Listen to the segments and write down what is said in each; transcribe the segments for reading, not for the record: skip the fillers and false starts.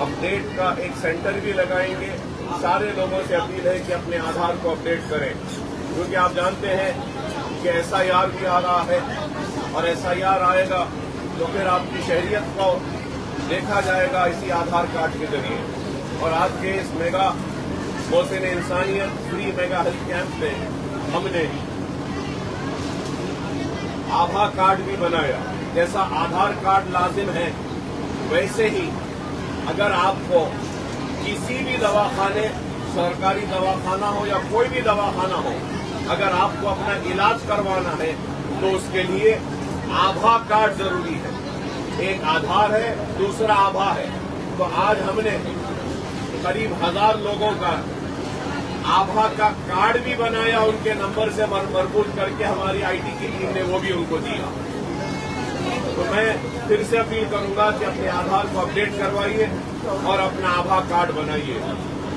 Update का एक centre भी लगाएंगे। सारे लोगों से अपील है कि अपने आधार को अपडेट करें, क्योंकि आप जानते हैं कि SIR भी आ रहा है और SIR आएगा तो फिर आपकी शहरियत को देखा जाएगा इसी आधार कार्ड के जरिए। और आज के इस मेगा मोहसिन इंसानियत फ्री मेगा हेल्थ कैंप में हमने आभा कार्ड भी बनाया। जैसा आधार कार्ड लाजिम है, वैसे ही अगर आपको किसी भी दवाखाने, सरकारी दवाखाना हो या कोई भी दवाखाना हो, अगर आपको अपना इलाज करवाना है तो उसके लिए आभा कार्ड जरूरी है। एक आधार है, दूसरा आभा है। तो आज हमने करीब 1000 लोगों का आभा का कार्ड भी बनाया, उनके नंबर से मरबूत करके हमारी IT की टीम ने वो भी उनको दिया। तो मैं फिर से अपील करूंगा कि अपने आधार को अपडेट करवाइए और अपना आभा कार्ड बनाइए।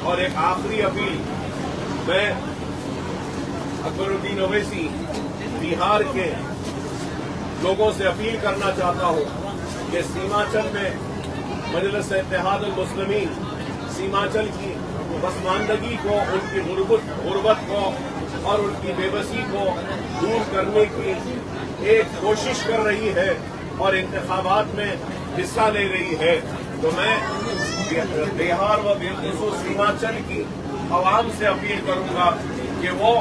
और एक आखिरी अपील, मैं अकबरुद्दीन ओवैसी बिहार के लोगों से अपील करना चाहता हूं कि सीमांचल में मजलिस इत्तेहाद अल मुस्लिमीन सीमांचल की पसमानदगी को, उनकी गुर्बत को और उनकी बेबसी को दूर करने की एक कोशिश कर रही है और इंतखाबात में हिस्सा ले रही है। तो मैं बिहार व बिलखुसूस सीमांचल की आवाम से अपील करूंगा कि वो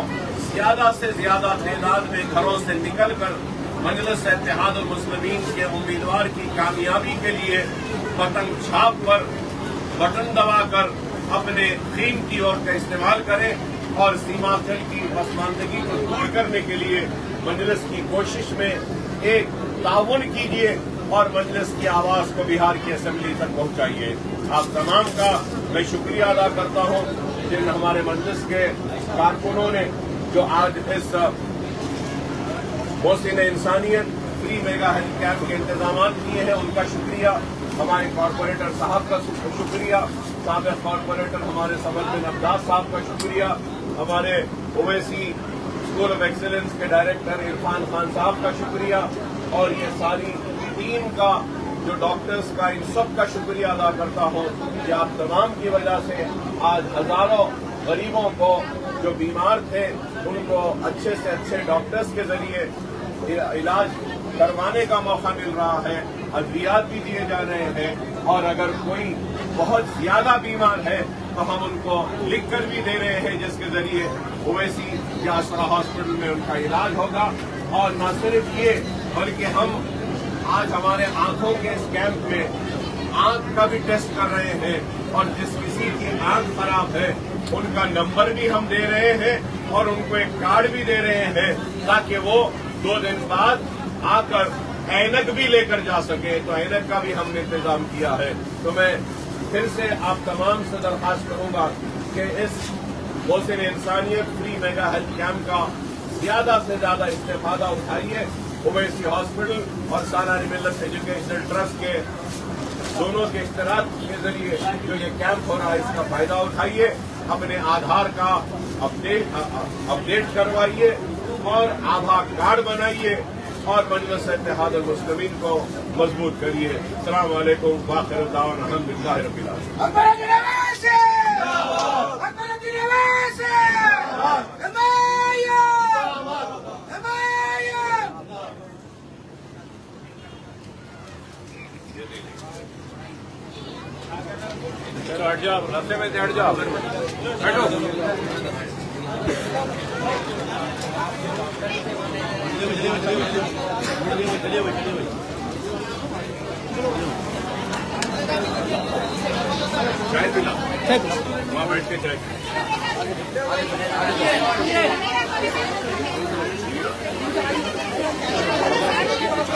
ज्यादा से ज्यादा तादाद में घरों से निकलकर मजलिस इत्तेहाद अल मुस्लिमीन के उम्मीदवार की कामयाबी के लिए पतंग छाप पर बटन दबाकर अपने कीमती वोट का इस्तेमाल करें और सीमांचल की पसमानदगी को दूर करने के लिए मजलिस की कोशिश में एक ताउन कीजिए और मजलिस की आवाज को बिहार की असेंबली तक पहुंचाइए। आप तमाम का मैं शुक्रिया अदा करता हूं जिन हमारे मजलिस के कारकुनों ने जो आज इस मोहसिन इंसानियत फ्री मेगा हेल्थ कैंप के इंतजाम किए हैं, उनका शुक्रिया। हमारे कॉर्पोरेटर साहब का शुक्रिया, साबिक़ कॉर्पोरेटर हमारे समर बिन अब्बास साहब का शुक्रिया, हमारे ओवैसी स्कूल ऑफ एक्सीलेंस के डायरेक्टर इरफान खान साहब का शुक्रिया और ये सारी टीम का, जो डॉक्टर्स का, इन सब का शुक्रिया अदा करता हूँ कि आप तमाम की वजह से आज हजारों गरीबों को जो बीमार थे उनको अच्छे से अच्छे डॉक्टर्स के जरिए इलाज करवाने का मौका मिल रहा है, अद्वियात भी दिए जा रहे हैं और अगर कोई बहुत ज्यादा बीमार है तो हम उनको लिख कर भी दे रहे हैं जिसके जरिए ओवैसी या असरा हॉस्पिटल में उनका इलाज होगा। और न सिर्फ ये बल्कि हम आज हमारे आंखों के इस कैंप में आंख का भी टेस्ट कर रहे हैं और जिस किसी की आंख खराब है उनका नंबर भी हम दे रहे हैं और उनको एक कार्ड भी दे रहे हैं ताकि वो 2 दिन बाद आकर ऐनक भी लेकर जा सके। तो ऐनक का भी हमने इंतजाम किया है। तो मैं फिर से आप तमाम से दरख्वास्त करूंगा कि इस मोहसिन इंसानियत फ्री मेगा हेल्थ कैंप का ज्यादा से ज्यादा इस्तेफादा उठाइए। ओवैसी हॉस्पिटल और सालानी मिल्लत एजुकेशनल ट्रस्ट के दोनों के इश्तराक के जरिए जो ये कैंप हो रहा है इसका फायदा उठाइए, अपने आधार का अपडेट करवाइए और आभा कार्ड बनाइए और मजलिस इत्तेहाद अल मुस्लिमीन को मजबूत करिए। अस्सलाम वालेकुम व आखिर दावाना अल्हम्दुलिल्लाहि रब्बिल आलमीन। चलो हट जाओ, रास्ते में से हट जाओ, बैठो। चाय पिला, वहाँ बैठ के चाय पिला।